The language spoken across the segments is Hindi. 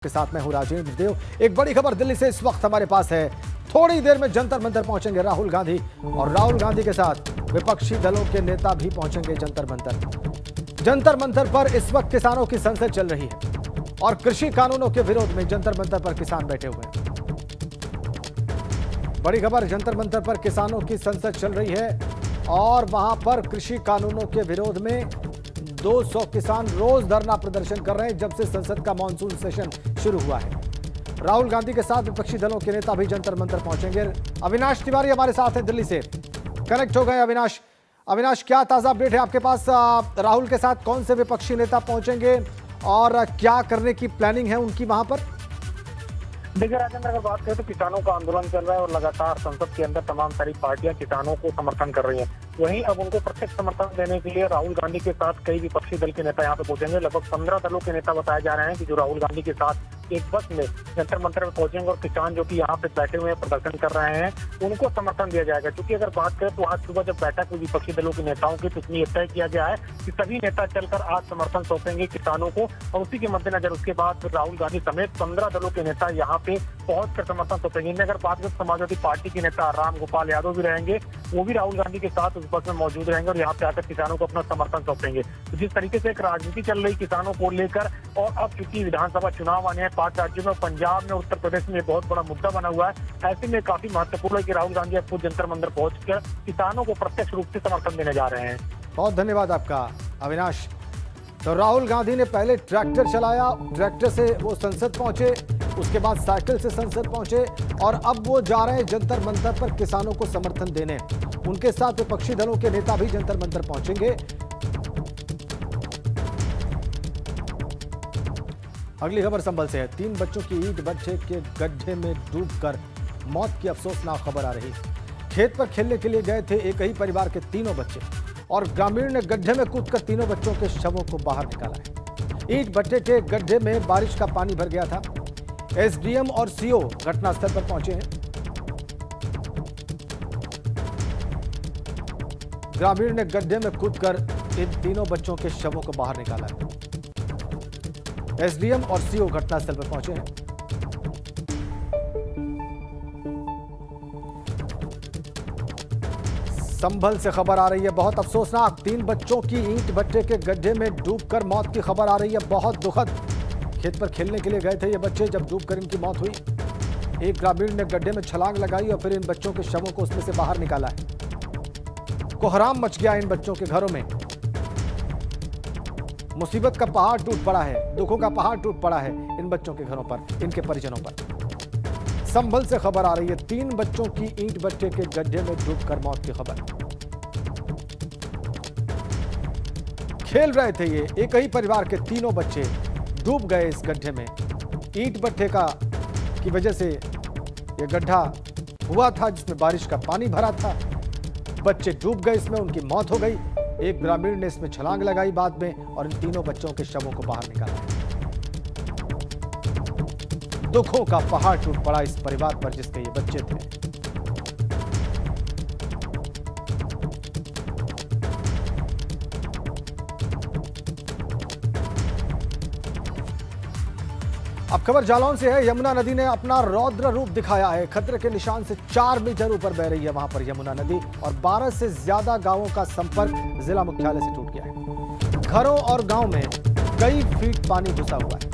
के साथ मैं हूं राजेंद्र देव। एक बड़ी खबर दिल्ली से इस वक्त हमारे पास है। थोड़ी देर में जंतर मंतर पहुंचेंगे राहुल गांधी और राहुल गांधी के साथ विपक्षी दलों के नेता भी पहुंचेंगे जंतर मंतर। जंतर मंतर पर इस वक्त किसानों की संसद चल रही है और कृषि कानूनों के विरोध में जंतर मंतर पर किसान बैठे हुए हैं। बड़ी खबर, जंतर मंतर पर किसानों की संसद चल रही है और वहां पर कृषि कानूनों के विरोध में 200 किसान रोज धरना प्रदर्शन कर रहे हैं जब से संसद का मॉनसून सेशन शुरू हुआ है। राहुल गांधी के साथ विपक्षी दलों के नेता भी जंतर मंतर पहुंचेंगे। अविनाश तिवारी हमारे साथ हैं, दिल्ली से कनेक्ट हो गए। अविनाश, क्या ताजा अपडेट है आपके पास? राहुल के साथ कौन से विपक्षी नेता पहुंचेंगे और क्या करने की प्लानिंग है उनकी वहां पर? देखिए राजेंद्र, अगर बात करें तो किसानों का आंदोलन चल रहा है और लगातार संसद के अंदर तमाम सारी पार्टियां किसानों को समर्थन कर रही हैं। वहीं अब उनको प्रत्यक्ष समर्थन देने के लिए राहुल गांधी के साथ कई विपक्षी दल के नेता यहाँ पे पहुंचेंगे। लगभग 15 दलों के नेता बताए जा रहे हैं कि जो राहुल गांधी के साथ एक बस में जंतर मंतर में पहुंचेंगे और किसान जो कि यहाँ पे बैठे हुए प्रदर्शन कर रहे हैं उनको समर्थन दिया जाएगा। क्योंकि अगर बात करें तो आज सुबह जब बैठक हुई विपक्षी दलों के नेताओं की, तो इसमें तय किया गया है कि सभी नेता चलकर आज समर्थन सौंपेंगे किसानों को और उसी के मद्देनजर उसके बाद राहुल गांधी समेत 15 दलों के नेता यहाँ पे पहुंचकर समर्थन सौंपेंगे। इनमें अगर बात करें समाजवादी पार्टी के नेता राम गोपाल यादव भी रहेंगे, वो भी राहुल गांधी के साथ उस बस में मौजूद रहेंगे और यहाँ पे आकर किसानों को अपना समर्थन सौंपेंगे। तो जिस तरीके से एक राजनीति चल रही किसानों को लेकर, और अब चूंकि विधानसभा चुनाव आने हैं 5 राज्यों में, पंजाब में, उत्तर प्रदेश में बहुत बड़ा मुद्दा बना हुआ है। ऐसे में काफी महत्वपूर्ण है कि राहुल गांधी अब खुद जंतर मंतर पहुंचकर किसानों को प्रत्यक्ष रूप से समर्थन देने जा रहे हैं। बहुत धन्यवाद आपका अविनाश। तो राहुल गांधी ने पहले ट्रैक्टर चलाया, ट्रैक्टर से वो संसद पहुंचे, उसके बाद साइकिल से संसद पहुंचे और अब वो जा रहे हैं जंतर मंतर पर किसानों को समर्थन देने। उनके साथ विपक्षी दलों के नेता भी जंतर मंतर पहुंचेंगे। अगली खबर संभल से है। 3 बच्चों की ईंट भट्ठे के गड्ढे में डूबकर मौत की अफसोसनाक खबर आ रही है। खेत पर खेलने के लिए गए थे एक ही परिवार के तीनों बच्चे और ग्रामीण ने गड्ढे में कूदकर तीनों बच्चों के शवों को बाहर निकाला है। ईंट भट्ठे के गड्ढे में बारिश का पानी भर गया था। एसडीएम और सीओ घटनास्थल पर पहुंचे हैं। ग्रामीण ने गड्ढे में कूदकर इन तीनों बच्चों के शवों को बाहर निकाला है। एसडीएम और सीओ घटनास्थल पर पहुंचे हैं। संभल से खबर आ रही है, बहुत अफसोसनाक। 3 बच्चों की ईंट भट्ठे के गड्ढे में डूबकर मौत की खबर आ रही है, बहुत दुखद। खेत पर खेलने के लिए गए थे ये बच्चे, जब डूबकर इनकी मौत हुई। एक ग्रामीण ने गड्ढे में छलांग लगाई और फिर इन बच्चों के शवों को उसमें से बाहर निकाला है। कोहराम मच गया इन बच्चों के घरों में। मुसीबत का पहाड़ टूट पड़ा है, दुखों का पहाड़ टूट पड़ा है इन बच्चों के घरों पर, इनके परिजनों पर। संभल से खबर आ रही है, 3 बच्चों की ईंट भट्ठे के गड्ढे में डूबकर मौत की खबर। खेल रहे थे ये एक ही परिवार के तीनों बच्चे, डूब गए इस गड्ढे में। ईंट भट्ठे की वजह से ये गड्ढा हुआ था जिसमें बारिश का पानी भरा था। बच्चे डूब गए इसमें, उनकी मौत हो गई। एक ग्रामीण ने इसमें छलांग लगाई बाद में और इन तीनों बच्चों के शवों को बाहर निकाला। दुखों का पहाड़ टूट पड़ा इस परिवार पर जिसके ये बच्चे थे। अब खबर जालौन से है। यमुना नदी ने अपना रौद्र रूप दिखाया है। खतरे के निशान से 4 मीटर ऊपर बह रही है वहां पर यमुना नदी और 12 से ज्यादा गांवों का संपर्क जिला मुख्यालय से टूट गया है। घरों और गांव में कई फीट पानी घुसा हुआ है।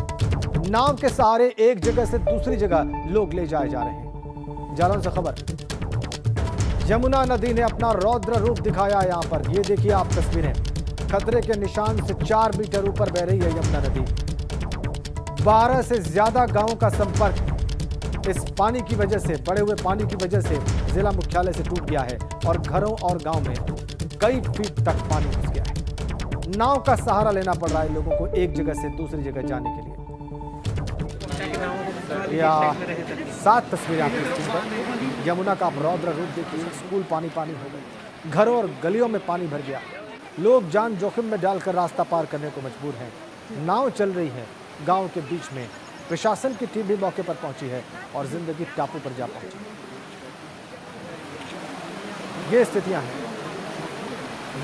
नाव के सहारे एक जगह से दूसरी जगह लोग ले जाए जा रहे हैं। जालौन से खबर, यमुना नदी ने अपना रौद्र रूप दिखाया है। यहां पर ये देखिए आप तस्वीरें। खतरे के निशान से 4 मीटर ऊपर बह रही है यमुना नदी। 12 से ज्यादा गांवों का संपर्क इस पानी की वजह से, बढ़े हुए पानी की वजह से जिला मुख्यालय से टूट गया है और घरों और गांव में कई फीट तक पानी घुस गया है। नाव का सहारा लेना पड़ रहा है लोगों को एक जगह से दूसरी जगह जाने के लिए। 7 तस्वीरें आपकी स्क्रीन पर। यमुना का रौद्र रूप देखिए। स्कूल पानी पानी हो गए, घरों और गलियों में पानी भर गया। लोग जान जोखिम में डालकर रास्ता पार करने को मजबूर हैं। नाव चल रही है गांव के बीच में। प्रशासन की टीम भी मौके पर पहुंची है और जिंदगी टापू पर जा पहुंची। ये स्थितियां हैं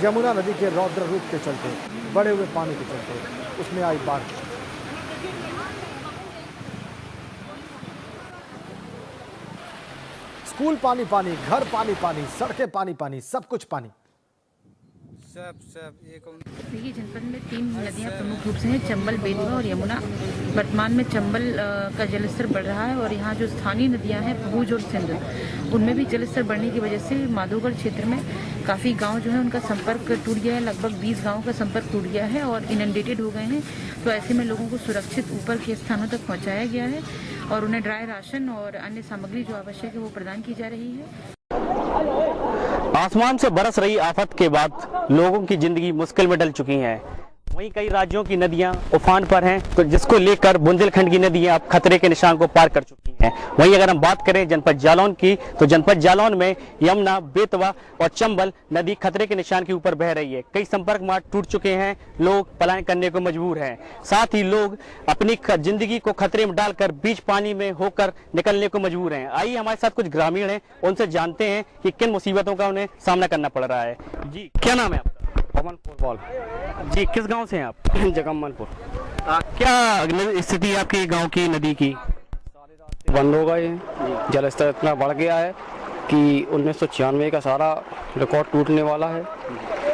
यमुना नदी के रौद्र रूप के चलते, बढ़े हुए पानी के चलते, उसमें आई बाढ़। स्कूल पानी पानी, घर पानी पानी, सड़कें पानी पानी, सब कुछ पानी। देखिए, जनपद में 3 नदियां प्रमुख रूप से हैं, चंबल, बेतवा और यमुना। वर्तमान में चंबल का जलस्तर बढ़ रहा है और यहाँ जो स्थानीय नदियां हैं भूज और सिंध, उनमें भी जलस्तर बढ़ने की वजह से माधोगढ़ क्षेत्र में काफ़ी गांव जो है उनका संपर्क टूट गया है। लगभग 20 गाँवों का संपर्क टूट गया है और इनंडेटेड हो गए हैं। तो ऐसे में लोगों को सुरक्षित ऊपर के स्थानों तक पहुँचाया गया है और उन्हें ड्राई राशन और अन्य सामग्री जो आवश्यक है वो प्रदान की जा रही है। आसमान से बरस रही आफत के बाद लोगों की जिंदगी मुश्किल में डल चुकी है। वहीं कई राज्यों की नदियां उफान पर हैं, तो जिसको लेकर बुंदेलखंड की नदियां अब खतरे के निशान को पार कर चुकी हैं। वहीं अगर हम बात करें जनपद जालौन की, तो जनपद जालौन में यमुना, बेतवा और चंबल नदी खतरे के निशान के ऊपर बह रही है। कई संपर्क मार्ग टूट चुके हैं, लोग पलायन करने को मजबूर हैं। साथ ही लोग अपनी जिंदगी को खतरे में डालकर बीच पानी में होकर निकलने को मजबूर हैं। आइए हमारे साथ कुछ ग्रामीण हैं, उनसे जानते हैं कि किन मुसीबतों का उन्हें सामना करना पड़ रहा है। जी, क्या नाम है आपका? पवन फुटबॉल। जी, किस गांव से हैं आप? जगम्मनपुर। क्या स्थिति है आपके गांव की नदी की? सारे रास्ते बंद हो गए हैं, जलस्तर इतना बढ़ गया है कि 1996 का सारा रिकॉर्ड टूटने वाला है।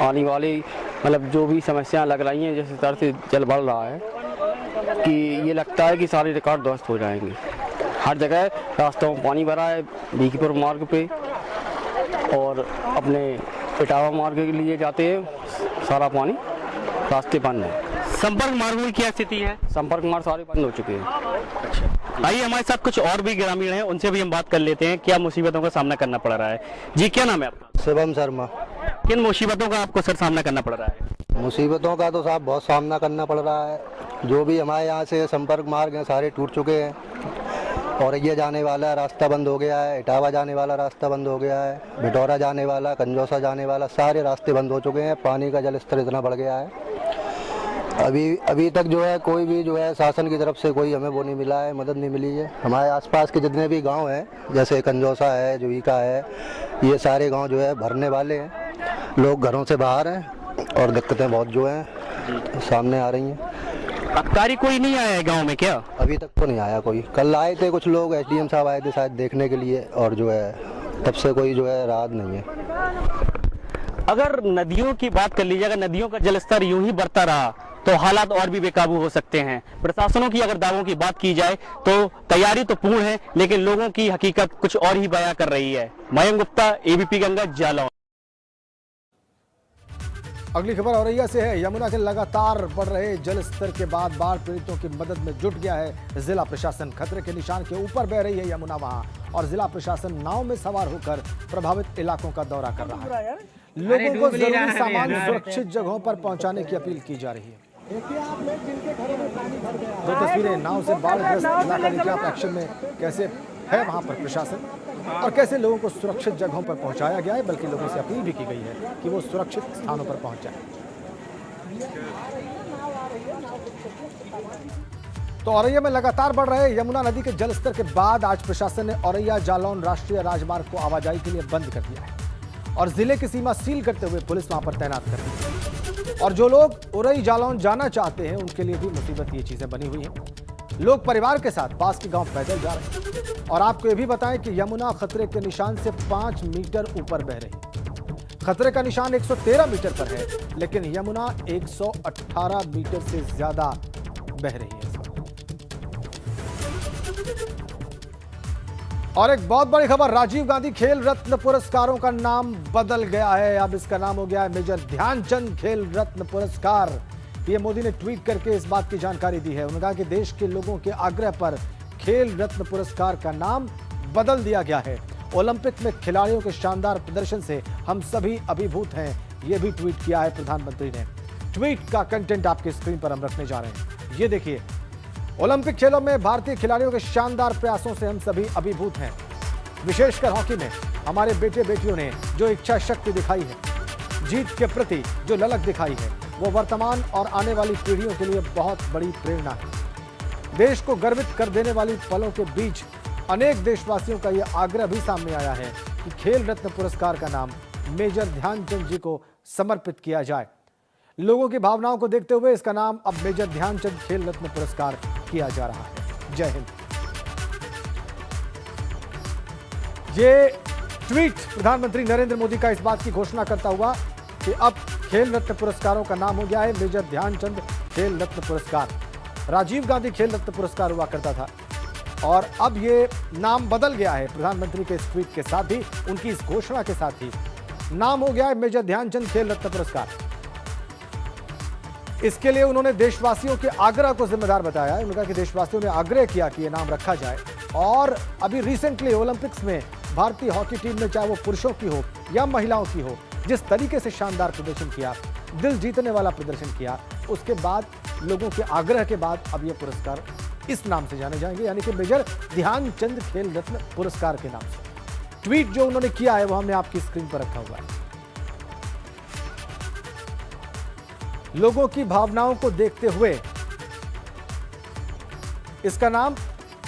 आने वाली मतलब जो भी समस्याएं लग रही हैं, जिस तरह से जल बढ़ रहा है कि ये लगता है कि सारे रिकॉर्ड ध्वस्त हो जाएंगे। हर जगह रास्तों में पानी भरा है, बीकीपुर मार्ग पे और अपने इटावा मार्ग के लिए जाते हैं, सारा पानी, रास्ते बंद है। संपर्क मार्गों की क्या स्थिति है? संपर्क मार्ग सारे बंद हो चुके हैं। आइए हमारे साथ कुछ और भी ग्रामीण हैं, उनसे भी हम बात कर लेते हैं क्या मुसीबतों का सामना करना पड़ रहा है। जी, क्या नाम है आपका? शिवम शर्मा। किन मुसीबतों का आपको सर सामना करना पड़ रहा है? मुसीबतों का तो साहब बहुत सामना करना पड़ रहा है। जो भी हमारे यहाँ से संपर्क मार्ग हैं सारे टूट चुके हैं। औरैया जाने वाला रास्ता बंद हो गया है, इटावा जाने वाला रास्ता बंद हो गया है, भिटौरा जाने वाला, कंजौसा जाने वाला सारे रास्ते बंद हो चुके हैं। पानी का जल स्तर इतना बढ़ गया है। अभी तक जो है कोई भी जो है शासन की तरफ से कोई हमें वो नहीं मिला है, मदद नहीं मिली है। हमारे आसपास के जितने भी गांव हैं, जैसे कंजौसा है, जुईका है, ये सारे गांव जो है भरने वाले हैं। लोग घरों से बाहर हैं और दिक्कतें बहुत जो हैं सामने आ रही हैं। अधिकारी कोई नहीं आया है गांव में क्या? अभी तक तो नहीं आया कोई। कल आए थे कुछ लोग, एसडीएम साहब आए थे शायद देखने के लिए, और जो है तब से कोई जो है राहत नहीं है। अगर नदियों की बात कर लीजिए, अगर नदियों का जलस्तर यूं ही बढ़ता रहा तो हालात और भी बेकाबू हो सकते हैं। प्रशासनों की अगर दावों की बात की जाए तो तैयारी तो पूर्ण है, लेकिन लोगों की हकीकत कुछ और ही बयां कर रही है। मयंक गुप्ता, एबीपी गंगा, जालौन। अगली खबर औरैया से है। यमुना के लगातार बढ़ रहे जल स्तर के बाद बाढ़ पीड़ितों की मदद में जुट गया है जिला प्रशासन। खतरे के निशान के ऊपर बह रही है यमुना वहां, और जिला प्रशासन नाव में सवार होकर प्रभावित इलाकों का दौरा कर रहा है। लोगों को जरूरी सामान सुरक्षित जगहों पर पहुंचाने की अपील की जा रही है। दो तस्वीरें नाव से बाढ़ग्रस्त इलाका देखिए आप एक्शन में, कैसे है वहां पर प्रशासन और कैसे लोगों को सुरक्षित जगहों पर पहुंचाया गया है, बल्कि लोगों से अपील भी की गई है कि वो सुरक्षित स्थानों पर पहुंच जाएं। तो औरैया में लगातार बढ़ रहे यमुना नदी के जलस्तर के बाद आज प्रशासन ने औरैया जालौन राष्ट्रीय राजमार्ग को आवाजाही के लिए बंद कर दिया है और जिले की सीमा सील करते हुए पुलिस वहां पर तैनात कर दी है। और जो लोग औरैया जालौन जाना चाहते हैं उनके लिए भी मुसीबत ये चीजें बनी हुई हैं। लोग परिवार के साथ पास के गांव पैदल जा रहे हैं। और आपको ये भी बताएं कि यमुना खतरे के निशान से 5 मीटर ऊपर बह रही है। खतरे का निशान 113 मीटर पर है, लेकिन यमुना 118 मीटर से ज्यादा बह रही है। और एक बहुत बड़ी खबर, राजीव गांधी खेल रत्न पुरस्कारों का नाम बदल गया है। अब इसका नाम हो गया है मेजर ध्यानचंद खेल रत्न पुरस्कार। पीएम मोदी ने ट्वीट करके इस बात की जानकारी दी है। उन्होंने कहा कि देश के लोगों के आग्रह पर खेल रत्न पुरस्कार का नाम बदल दिया गया है। ओलंपिक में खिलाड़ियों के शानदार प्रदर्शन से हम सभी अभिभूत हैं, यह भी ट्वीट किया है प्रधानमंत्री ने। ट्वीट का कंटेंट आपकी स्क्रीन पर हम रखने जा रहे हैं। ये देखिए, ओलंपिक खेलों में भारतीय खिलाड़ियों के शानदार प्रयासों से हम सभी अभिभूत हैं। विशेषकर हॉकी में हमारे बेटे बेटियों ने जो इच्छा शक्ति दिखाई है, जीत के प्रति जो ललक दिखाई है, वो वर्तमान और आने वाली पीढ़ियों के लिए बहुत बड़ी प्रेरणा है। देश को गर्वित कर देने वाली पलों के बीच अनेक देशवासियों का यह आग्रह भी सामने आया है कि खेल रत्न पुरस्कार का नाम मेजर ध्यानचंद जी को समर्पित किया जाए। लोगों की भावनाओं को देखते हुए इसका नाम अब मेजर ध्यानचंद खेल रत्न पुरस्कार किया जा रहा है। जय हिंद। ये ट्वीट प्रधानमंत्री नरेंद्र मोदी का इस बात की घोषणा करता हुआ कि अब खेल रत्न पुरस्कारों का नाम हो गया है मेजर ध्यानचंद खेल रत्न पुरस्कार। राजीव गांधी खेल रत्न पुरस्कार हुआ करता था और अब ये नाम बदल गया है। प्रधानमंत्री के इस ट्वीट के साथ ही, उनकी इस घोषणा के साथ ही नाम हो गया है मेजर ध्यानचंद खेल रत्न पुरस्कार। इसके लिए उन्होंने देशवासियों के आग्रह को जिम्मेदार बताया है। उन्होंने कहा कि देशवासियों ने आग्रह किया कि यह नाम रखा जाए और अभी रिसेंटली ओलंपिक्स में भारतीय हॉकी टीम ने, चाहे वो पुरुषों की हो या महिलाओं की हो, जिस तरीके से शानदार प्रदर्शन किया, दिल जीतने वाला प्रदर्शन किया, उसके बाद लोगों के आग्रह के बाद अब यह पुरस्कार इस नाम से जाने जाएंगे, यानी कि मेजर ध्यानचंद खेल रत्न पुरस्कार के नाम से। ट्वीट जो उन्होंने किया है वो हमने आपकी स्क्रीन पर रखा हुआ है। लोगों की भावनाओं को देखते हुए इसका नाम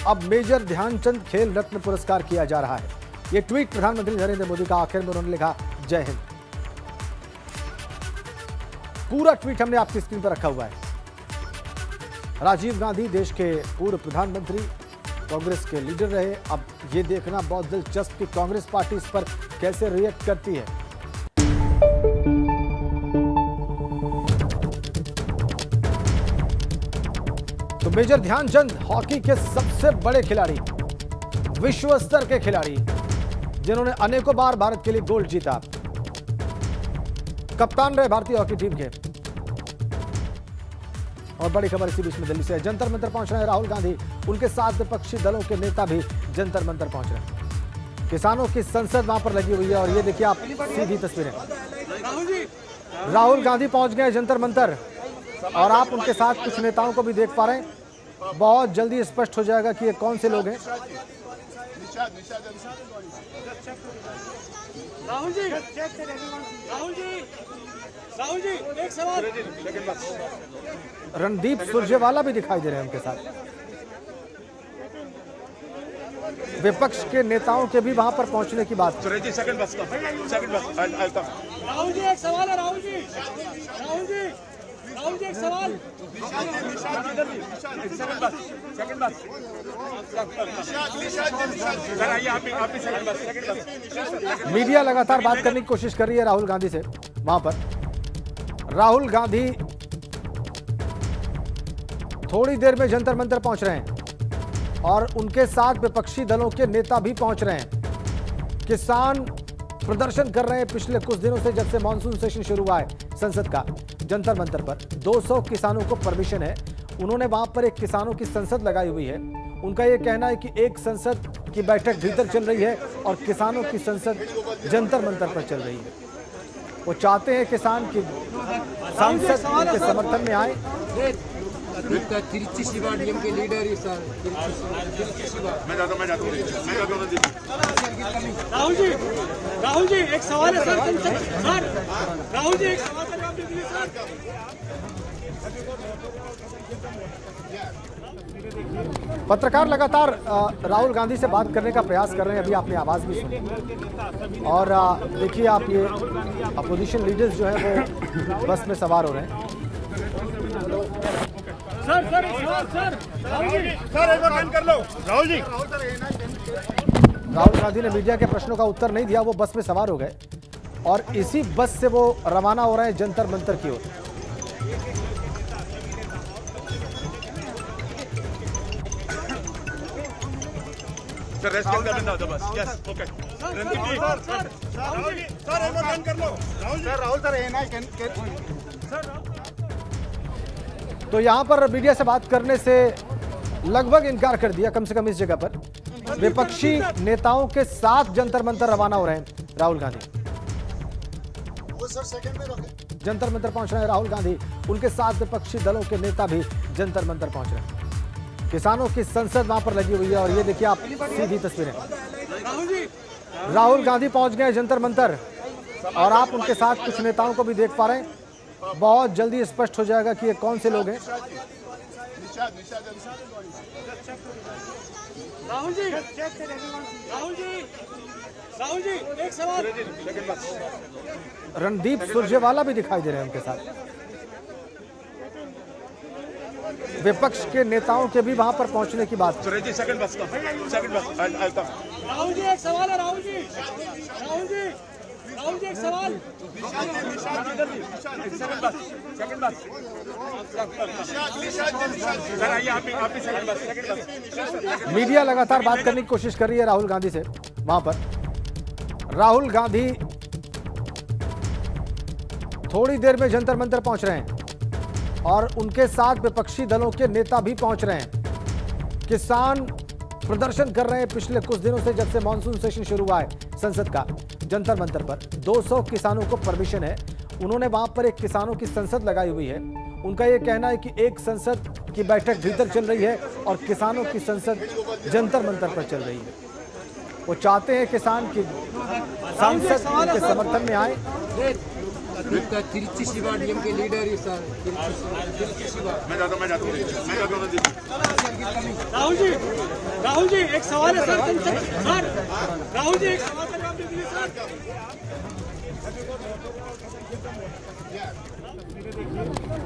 अब मेजर ध्यानचंद खेल रत्न पुरस्कार किया जा रहा है। यह ट्वीट प्रधानमंत्री नरेंद्र मोदी का, आखिर में उन्होंने लिखा जय हिंद। पूरा ट्वीट हमने आपकी स्क्रीन पर रखा हुआ है। राजीव गांधी देश के पूर्व प्रधानमंत्री, कांग्रेस के लीडर रहे। अब यह देखना बहुत दिलचस्प कि कांग्रेस पार्टी इस पर कैसे रिएक्ट करती है। तो मेजर ध्यानचंद हॉकी के सबसे बड़े खिलाड़ी, विश्व स्तर के खिलाड़ी, जिन्होंने अनेकों बार भारत के लिए गोल्ड जीता, कप्तान रहे भारतीय हॉकी टीम के। और बड़ी खबर इसी बीच में दिल्ली से है। जंतर मंतर पहुंच रहे हैं राहुल गांधी, उनके साथ विपक्षी दलों के नेता भी जंतर मंतर पहुंच रहे हैं। किसानों की संसद वहां पर लगी हुई है और ये देखिए आप सीधी तस्वीरें। राहुल गांधी पहुंच गए जंतर मंतर और आप उनके साथ कुछ नेताओं को भी देख पा रहे हैं। बहुत जल्दी स्पष्ट हो जाएगा कि ये कौन से लोग हैं। राहुल जी, एक सवाल। रणदीप सुरजेवाला भी दिखाई दे रहे हैं उनके साथ। विपक्ष के नेताओं के भी वहां पर पहुंचने की बात। राहुल जी एक सवाल है। राहुल जी एक सवाल। मीडिया लगातार बात करने की कोशिश कर रही है राहुल गांधी से वहां पर। राहुल गांधी थोड़ी देर में जंतर मंतर पहुंच रहे हैं और उनके साथ विपक्षी दलों के नेता भी पहुंच रहे हैं। किसान प्रदर्शन कर रहे हैं पिछले कुछ दिनों से, जब से मॉनसून सेशन शुरू हुआ है संसद का। जंतर मंतर पर 200 किसानों को परमिशन है। उन्होंने वहां पर एक किसानों की संसद लगाई हुई है। उनका यह कहना है कि एक संसद की बैठक भीतर चल रही है और किसानों की संसद जंतर मंतर पर चल रही है। वो चाहते हैं किसान की सांसद उनके समर्थन में आए। तिरुचि शिवा डीएम के लीडर ही सर। राहुल जी एक सवाल है सर। राहुल जी एक सवाल का जवाब दीजिए सर। पत्रकार लगातार राहुल गांधी से बात करने का प्रयास कर रहे हैं। अभी आपने आवाज भी सुनी और देखिए आप, ये अपोजिशन लीडर्स जो है वो बस में सवार हो रहे हैं। सर एक बार कर लो। राहुल जी, राहुल गांधी ने मीडिया के प्रश्नों का उत्तर नहीं दिया। वो बस में सवार हो गए और इसी बस से वो रवाना हो रहे हैं जंतर मंतर की ओर। सर रेस्ट करना होता बस। Yes okay. Randeep ji sir एक बार कर लो। राहुल सर तो यहां पर मीडिया से बात करने से लगभग इनकार कर दिया, कम से कम इस जगह पर। विपक्षी नेताओं के साथ जंतर मंतर रवाना हो रहे हैं राहुल गांधी। जंतर मंतर पहुंच रहे हैं राहुल गांधी, उनके साथ विपक्षी दलों के नेता भी जंतर मंतर पहुंच रहे हैं। किसानों की संसद वहां पर लगी हुई है और ये देखिए आप सीधी तस्वीरें। राहुल गांधी पहुंच गए जंतर मंतर और आप उनके साथ कुछ नेताओं को भी देख पा रहे हैं। बहुत जल्दी स्पष्ट हो जाएगा कि ये कौन से लोग हैं। राहुल जी एक सवाल। रणदीप सुरजेवाला भी दिखाई दे रहे हैं उनके साथ। विपक्ष के नेताओं के भी वहां पर पहुंचने की बात। सुरेश जी सेकंड बस राहुल जी एक सवाल है। राहुल जी एक सवाल। मीडिया लगातार बात करने की कोशिश कर रही है राहुल गांधी से। वहां पर राहुल गांधी थोड़ी देर में जंतर मंतर पहुंच रहे हैं और उनके साथ विपक्षी दलों के नेता भी पहुंच रहे हैं। किसान प्रदर्शन कर रहे हैं पिछले कुछ दिनों से, जब से मॉनसून सेशन शुरू हुआ है संसद का। जंतर मंतर पर 200 किसानों को परमिशन है। उन्होंने वहां पर एक किसानों की संसद लगाई हुई है। उनका यह कहना है कि एक संसद की बैठक भीतर चल रही है और किसानों की संसद जंतर मंतर पर चल रही है। वो चाहते हैं किसान की सांसद उनके समर्थन में आए। तिरुचि शिवा डीएम के लीडर है सर। मैं जाता हूँ राहुल जी एक सवाल है सर। राहुल जी एक सवाल का जवाब दीजिए सर।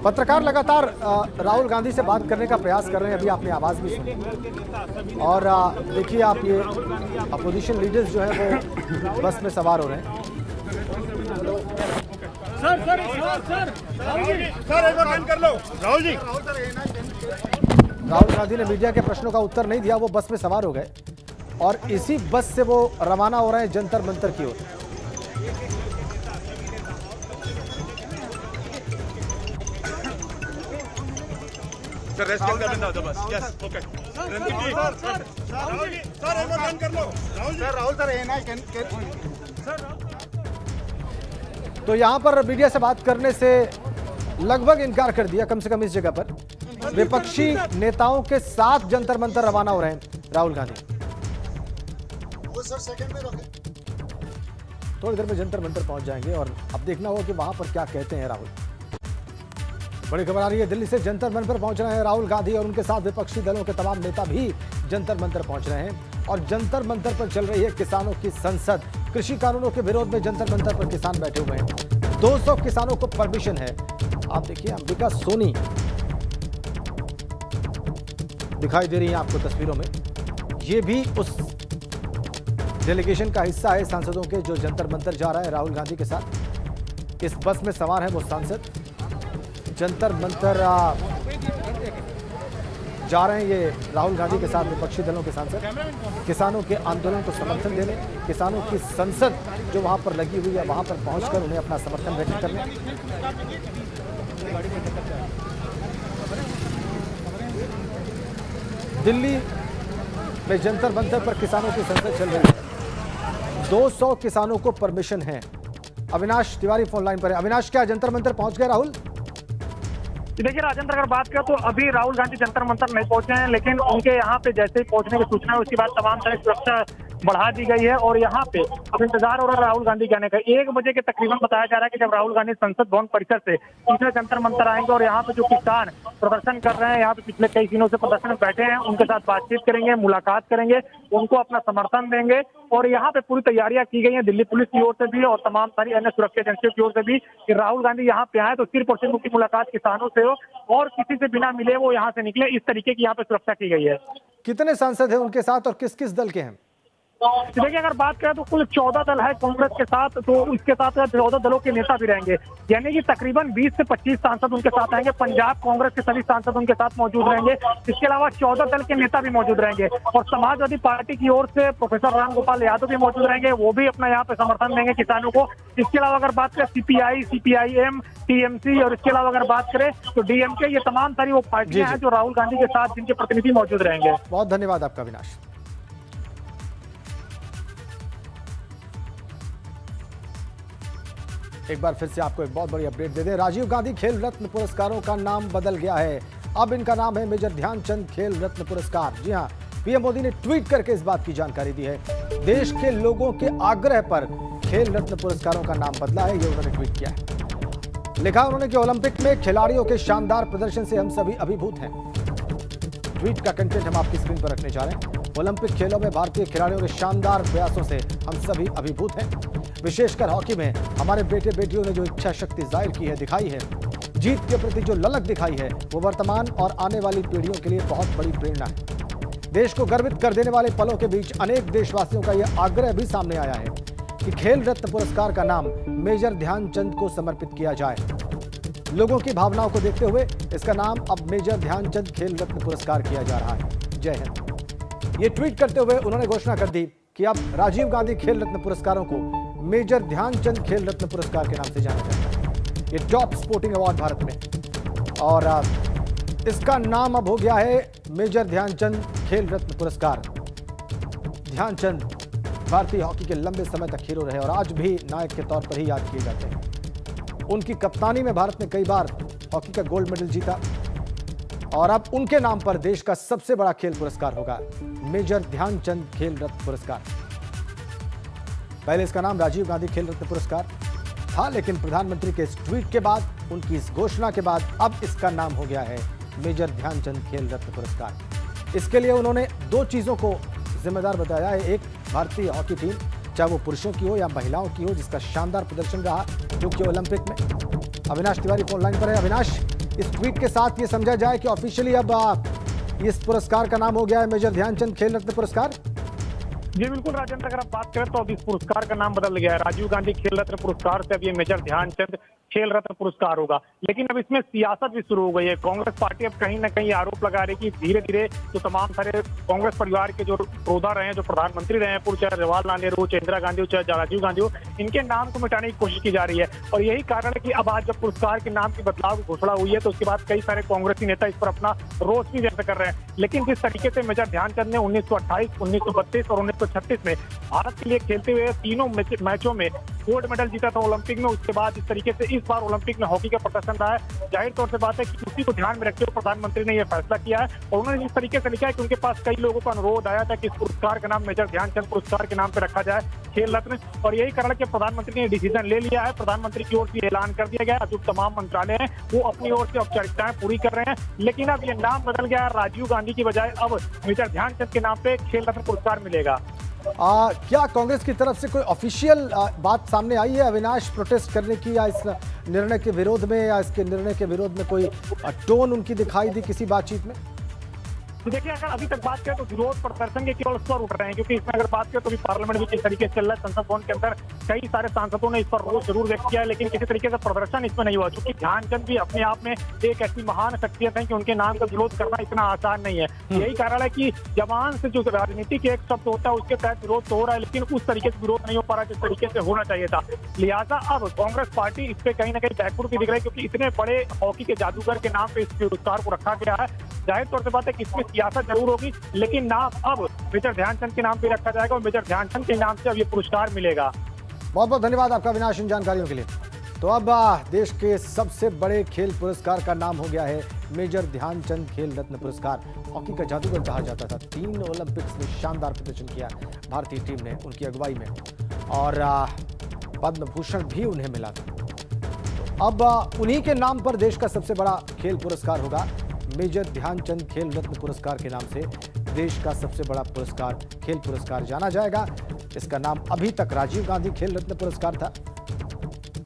पत्रकार लगातार राहुल गांधी से बात करने का प्रयास कर रहे हैं। अभी आपने आवाज भी सुनी और देखिए आप, ये अपोजिशन लीडर्स जो है वो बस में सवार हो रहे हैं। सर एक बार बंद कर लो। राहुल जी। राहुल गांधी ने मीडिया के प्रश्नों का उत्तर नहीं दिया। वो बस में सवार हो गए और इसी बस से वो रवाना हो रहे हैं जंतर मंतर की ओर। सर रेस्ट कर लेना होता बस। Yes okay Randeep ji sir एक बार बंद कर लो। राहुल सर है ना तो यहां पर मीडिया से बात करने से लगभग इनकार कर दिया, कम से कम इस जगह पर। विपक्षी नेताओं के साथ जंतर मंतर रवाना हो रहे हैं राहुल गांधी। थोड़ी देर में जंतर मंतर पहुंच जाएंगे और अब देखना होगा कि वहां पर क्या कहते हैं राहुल। बड़ी खबर आ रही है, दिल्ली से जंतर मंतर पर पहुंच रहे हैं राहुल गांधी और उनके साथ विपक्षी दलों के तमाम नेता भी जंतर मंतर पहुंच रहे हैं और जंतर मंतर पर चल रही है किसानों की संसद। कृषि कानूनों के विरोध में जंतर मंतर पर किसान बैठे हुए हैं। 200 किसानों को परमिशन है। आप देखिए अंबिका सोनी दिखाई दे रही है आपको तस्वीरों में। ये भी उस डेलीगेशन का हिस्सा है सांसदों के जो जंतर मंतर जा रहा है राहुल गांधी के साथ। इस बस में सवार है वो सांसद। जंतर मंतर जा रहे हैं ये राहुल गांधी के साथ विपक्षी दलों के सांसद, किसानों के आंदोलन को समर्थन देने। किसानों की संसद जो वहां पर लगी हुई है वहां पर पहुंचकर उन्हें अपना समर्थन व्यक्त करने। दिल्ली में जंतर मंतर पर किसानों की संसद चल रही है। 200 किसानों को परमिशन है। अविनाश तिवारी फोन लाइन पर है। अविनाश, क्या जंतर मंतर पहुंच गए राहुल? देखिए राजेंद्र, अगर बात करें तो अभी राहुल गांधी जंतर मंतर नहीं पहुंचे हैं, लेकिन उनके यहाँ पे जैसे ही पहुंचने की सूचना है उसके बाद तमाम तरह सुरक्षा बढ़ा दी गई है और यहाँ पे अब इंतजार हो रहा है राहुल गांधी के आने का। 1 बजे के तकरीबन बताया जा रहा है कि जब राहुल गांधी संसद भवन परिसर से तीसरे जंतर मंतर आएंगे और यहाँ पे जो किसान प्रदर्शन कर रहे हैं, यहाँ पे पिछले कई दिनों से प्रदर्शन में बैठे हैं, उनके साथ बातचीत करेंगे, मुलाकात करेंगे, उनको अपना समर्थन देंगे। और यहाँ पे पूरी तैयारियां की गई हैं दिल्ली पुलिस की ओर से भी और तमाम सारी अन्य सुरक्षा एजेंसियों की ओर से भी कि राहुल गांधी यहाँ पे आए तो सिर्फ और सिर्फ उनकी मुलाकात किसानों से हो और किसी से बिना मिले वो यहाँ से निकले। इस तरीके की यहाँ पे सुरक्षा की गई है। कितने सांसद हैं उनके साथ और किस किस दल के हैं? देखिए अगर बात करें तो कुल 14 दल है कांग्रेस के साथ, तो इसके साथ 14 दलों के नेता भी रहेंगे, यानी कि तकरीबन 20 से 25 सांसद उनके साथ आएंगे। पंजाब कांग्रेस के सभी सांसद उनके साथ मौजूद रहेंगे। इसके अलावा 14 दल के नेता भी मौजूद रहेंगे और समाजवादी पार्टी की ओर से प्रोफेसर राम गोपाल यादव भी मौजूद रहेंगे, वो भी अपना यहाँ पे समर्थन देंगे किसानों को। इसके अलावा अगर बात करें CPI, CPIM, TMC और इसके अलावा अगर बात करें तो DMK, ये तमाम सारी वो पार्टियां हैं जो राहुल गांधी के साथ जिनके प्रतिनिधि मौजूद रहेंगे। बहुत धन्यवाद आपका अविनाश। एक बार फिर से आपको एक बहुत बड़ी अपडेट दे दें। राजीव गांधी खेल रत्न पुरस्कारों का नाम बदल गया है। अब इनका नाम है मेजर ध्यानचंद खेल रत्न पुरस्कार। जी हां, पीएम मोदी ने ट्वीट करके इस बात की जानकारी दी है। देश के लोगों के आग्रह पर खेल रत्न पुरस्कारों का नाम बदला है, ये उन्होंने ट्वीट किया है। लिखा उन्होंने कि ओलंपिक में खिलाड़ियों के शानदार प्रदर्शन से हम सभी अभिभूत हैं। ट्वीट का कंटेंट हम आपकी स्क्रीन पर रखने जा रहे हैं। ओलंपिक खेलों में भारतीय खिलाड़ियों के शानदार प्रयासों से हम सभी अभिभूत हैं। विशेषकर हॉकी में हमारे बेटे बेटियों ने जो इच्छा शक्ति जाहिर की है, दिखाई है, जीत के प्रति जो ललक दिखाई है वो वर्तमान और आने वाली पीढ़ियों के लिए बहुत बड़ी प्रेरणा है। देश को गर्वित कर देने वाले पलों के बीच अनेक देशवासियों का यह आग्रह भी सामने आया है कि खेल रत्न पुरस्कार का नाम मेजर ध्यानचंद को समर्पित किया जाए। लोगों की भावनाओं को देखते हुए इसका नाम अब मेजर ध्यानचंद खेल रत्न पुरस्कार किया जा रहा है। जय हिंद। ये ट्वीट करते हुए उन्होंने घोषणा कर दी कि अब राजीव गांधी खेल रत्न पुरस्कारों को मेजर ध्यानचंद खेल रत्न पुरस्कार के नाम से जाना जाता है। ये टॉप स्पोर्टिंग अवार्ड भारत में, और इसका नाम अब हो गया है मेजर ध्यानचंद खेल रत्न पुरस्कार। ध्यानचंद भारतीय हॉकी के लंबे समय तक हीरो रहे और आज भी नायक के तौर पर ही याद किए जाते हैं। उनकी कप्तानी में भारत ने कई बार हॉकी का गोल्ड मेडल जीता और अब उनके नाम पर देश का सबसे बड़ा खेल पुरस्कार होगा मेजर ध्यानचंद खेल रत्न पुरस्कार। पहले इसका नाम राजीव गांधी खेल रत्न पुरस्कार था, लेकिन प्रधानमंत्री के इस ट्वीट के बाद, उनकी इस घोषणा के बाद अब इसका नाम हो गया है मेजर ध्यानचंद खेल रत्न पुरस्कार। इसके लिए उन्होंने दो चीजों को जिम्मेदार बताया है। एक, भारतीय हॉकी टीम, चाहे वो पुरुषों की हो या महिलाओं की हो, जिसका शानदार प्रदर्शन रहा टोक्यो ओलंपिक में। अविनाश तिवारी फोन लाइन पर है। अविनाश, इस ट्वीट के साथ ये समझा जाए कि ऑफिशियली अब इस पुरस्कार का नाम हो गया है मेजर ध्यानचंद खेल रत्न पुरस्कार? जी बिल्कुल राजेंद्र, अगर आप बात करें तो अब इस पुरस्कार का नाम बदल गया है। राजीव गांधी खेल रत्न पुरस्कार से अब ये मेजर ध्यानचंद खेल रत्न पुरस्कार होगा। लेकिन अब इसमें सियासत भी शुरू हो गई है। कांग्रेस पार्टी अब कहीं ना कहीं आरोप लगा रही है कि धीरे धीरे जो तमाम सारे कांग्रेस परिवार के जो रोदा रहे हैं, जो प्रधानमंत्री रहे हैं, चाहे जवाहरलाल नेहरू, चाहे इंदिरा गांधी हो, चाहे राजीव गांधी हो, इनके नाम को मिटाने की कोशिश की जा रही है। और यही कारण है कि अब आज जब पुरस्कार के नाम की बदलाव की घोषणा हुई है तो उसके बाद कई सारे कांग्रेसी नेता इस पर अपना रोष भी व्यक्त कर रहे हैं। लेकिन जिस तरीके से मेजर ध्यानचंद ने 1928, 1932 और 1936 में भारत के लिए खेलते हुए तीनों मैचों में गोल्ड मेडल जीता था ओलंपिक में, उसके बाद इस तरीके से इस बार ओलंपिक में हॉकी का प्रदर्शन रहा है। जाहिर तौर से बात है कि उसी को ध्यान में रखते हुए प्रधानमंत्री ने यह फैसला किया है। और उन्होंने इस तरीके से लिखा है कि उनके पास कई लोगों का अनुरोध आया था कि इस पुरस्कार का नाम मेजर ध्यानचंद पुरस्कार के नाम पर रखा जाए, खेल रत्न। और यही कारण है कि प्रधानमंत्री ने डिसीजन ले लिया है। प्रधानमंत्री की ओर से ऐलान कर दिया गया है। जो तमाम मंत्रालय हैं वो अपनी ओर से औपचारिकताएं पूरी कर रहे हैं। लेकिन अब यह नाम बदल गया है। राजीव गांधी की बजाय अब मेजर ध्यानचंद के नाम पे खेल रत्न पुरस्कार मिलेगा। क्या कांग्रेस की तरफ से कोई ऑफिशियल बात सामने आई है अविनाश प्रोटेस्ट करने की, या इस निर्णय के विरोध में, या इसके निर्णय के विरोध में कोई टोन उनकी दिखाई दी किसी बातचीत में? देखिए, अगर अभी तक बात करें तो विरोध प्रदर्शन के केवल स्वर उठ रहे हैं, क्योंकि इसमें अगर बात करें तो भी पार्लियामेंट भी किस तरीके से चल रहा है। संसद भवन के अंदर कई सारे सांसदों ने इस पर रोष जरूर व्यक्त किया है, लेकिन किसी तरीके से प्रदर्शन इसमें नहीं हुआ। क्योंकि ध्यानचंद भी अपने आप में एक ऐसी महान शख्सियत है कि उनके नाम का विरोध करना इतना आसान नहीं है। यही कारण है कि जवान से जो राजनीति के एक शब्द होता है उसके तहत विरोध तो हो रहा है, लेकिन उस तरीके से विरोध नहीं हो पा रहा जिस तरीके से होना चाहिए था। लिहाजा अब कांग्रेस पार्टी इस पे कहीं ना कहीं बैकफुट भी दिख रही है, क्योंकि इतने बड़े हॉकी के जादूगर के नाम पे इस पुरस्कार को रखा गया है। जाहिर तौर से बात है कि इसमें सियासत जरूर होगी, लेकिन नाम अब मेजर ध्यानचंद के नाम पे रखा जाएगा और मेजर ध्यानचंद के नाम से अब ये पुरस्कार मिलेगा। बहुत बहुत धन्यवाद आपका अविनाश इन जानकारियों के लिए। तो अब देश के सबसे बड़े खेल पुरस्कार का नाम हो गया है मेजर ध्यानचंद खेल रत्न पुरस्कार। हॉकी का जादूगर कहा जाता था। 3 ओलंपिक्स में शानदार प्रदर्शन किया भारतीय टीम ने उनकी अगुवाई में, और पद्म भूषण भी उन्हें मिला था। तो अब उन्हीं के नाम पर देश का सबसे बड़ा खेल पुरस्कार होगा मेजर ध्यानचंद खेल रत्न पुरस्कार के नाम से देश का सबसे बड़ा पुरस्कार खेल पुरस्कार जाना जाएगा। इसका नाम अभी तक राजीव गांधी खेल रत्न पुरस्कार था।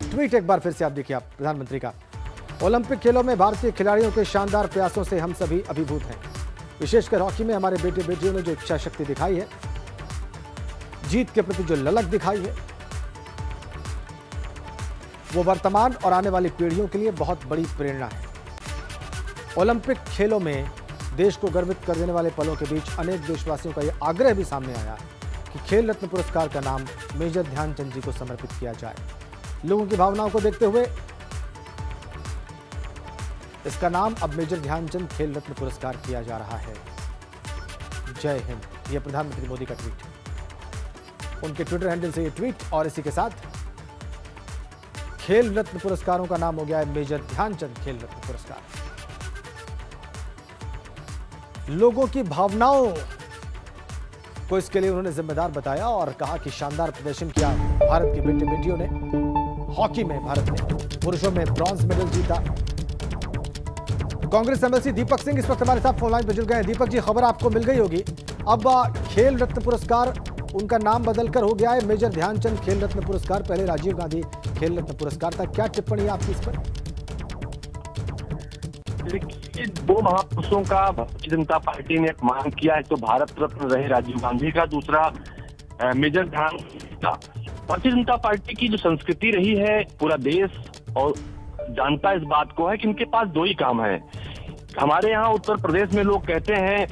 ट्वीट एक बार फिर से आप देखिए, आप प्रधानमंत्री का। ओलंपिक खेलों में भारतीय खिलाड़ियों के शानदार प्रयासों से हम सभी अभिभूत हैं। विशेषकर हॉकी में हमारे बेटे बेटियों ने जो इच्छा शक्ति दिखाई है, जीत के प्रति जो ललक दिखाई है, वो वर्तमान और आने वाली पीढ़ियों के लिए बहुत बड़ी प्रेरणा है। ओलंपिक खेलों में देश को गर्वित कर देने वाले पलों के बीच अनेक देशवासियों का यह आग्रह भी सामने आया कि खेल रत्न पुरस्कार का नाम मेजर ध्यानचंद जी को समर्पित किया जाए। लोगों की भावनाओं को देखते हुए इसका नाम अब मेजर ध्यानचंद खेल रत्न पुरस्कार किया जा रहा है। जय हिंद। यह प्रधानमंत्री मोदी का ट्वीट, उनके ट्विटर हैंडल से यह ट्वीट, और इसी के साथ खेल रत्न पुरस्कारों का नाम हो गया है मेजर ध्यानचंद खेल रत्न पुरस्कार। लोगों की भावनाओं को इसके लिए उन्होंने जिम्मेदार बताया और कहा कि शानदार प्रदर्शन किया भारत के बेटे बेटियों ने। हॉकी में भारत ने पुरुषों में ब्रॉन्ज मेडल जीता। कांग्रेस एमएलसी दीपक सिंह इस वक्त हमारे साथ फोन लाइन पर जुड़ गए हैं। दीपक जी, खबर आपको मिल गई होगी, अब खेल रत्न पुरस्कार उनका नाम बदलकर हो गया है मेजर ध्यानचंद खेल रत्न पुरस्कार। पहले राजीव गांधी खेल रत्न पुरस्कार था। क्या टिप्पणी है आपकी इस पर? देखिए, दो महापुरुषों का भारतीय जनता पार्टी ने अपमान किया है। तो भारत रत्न रहे राजीव गांधी का, दूसरा मेजर ध्यानचंद का। भारतीय जनता पार्टी की जो संस्कृति रही है, पूरा देश और जानता इस बात को है कि इनके पास दो ही काम है। हमारे यहाँ उत्तर प्रदेश में लोग कहते हैं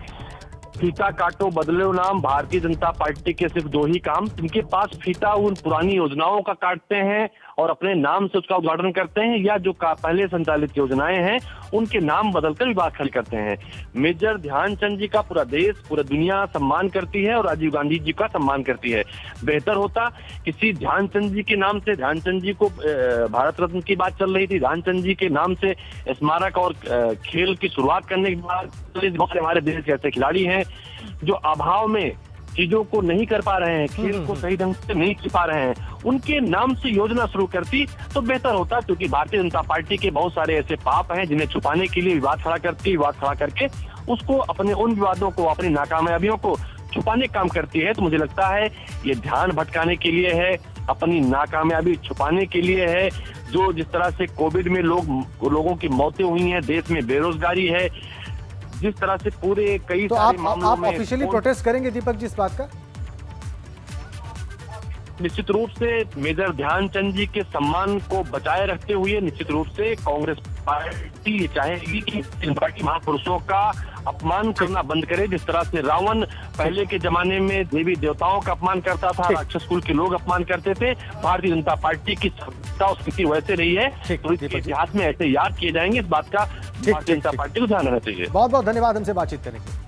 फीता काटो बदलो नाम। भारतीय जनता पार्टी के सिर्फ दो ही काम, इनके पास फीता उन पुरानी योजनाओं का काटते हैं और अपने नाम से उसका उद्घाटन करते हैं, या जो पहले संचालित योजनाएं हैं उनके नाम बदलकर विवाद खड़ी करते हैं। मेजर ध्यानचंद जी का पूरा देश, पूरा दुनिया सम्मान करती है और राजीव गांधी जी का सम्मान करती है। बेहतर होता किसी ध्यानचंद जी के नाम से, ध्यानचंद जी को भारत रत्न की बात चल रही थी, ध्यानचंद जी के नाम से स्मारक और खेल की शुरुआत करने के बाद हमारे देश के ऐसे खिलाड़ी हैं जो अभाव में चीजों को नहीं कर पा रहे हैं, खेल को सही ढंग से नहीं कर पा रहे हैं, उनके नाम से योजना शुरू करती तो बेहतर होता। क्योंकि भारतीय जनता पार्टी के बहुत सारे ऐसे पाप हैं जिन्हें छुपाने के लिए विवाद खड़ा करती, विवाद खड़ा करके उसको अपने उन विवादों को, अपनी नाकामयाबियों को छुपाने का काम करती है। तो मुझे लगता है ये ध्यान भटकाने के लिए है, अपनी नाकामयाबी छुपाने के लिए है। जो जिस तरह से कोविड में लोगों की मौतें हुई हैं, देश में बेरोजगारी है, जिस तरह से पूरे कई तो सारे मामलों आप में ऑफिशियली प्रोटेस्ट करेंगे दीपक जी इस बात का? निश्चित रूप से मेजर ध्यानचंद जी के सम्मान को बचाए रखते हुए निश्चित रूप से कांग्रेस पार्टी ये चाहेगी कि इन पार्टी महापुरुषों का अपमान करना बंद करे। जिस तरह से रावण पहले के जमाने में देवी देवताओं का अपमान करता था, राक्षस कुल के लोग अपमान करते थे, भारतीय जनता पार्टी की स्थिति वैसे रही है। तो इसके इतिहास में ऐसे याद किए जाएंगे, इस बात का भारतीय जनता पार्टी को ध्यान रखना चाहिए। बहुत बहुत धन्यवाद हमसे बातचीत करने के लिए।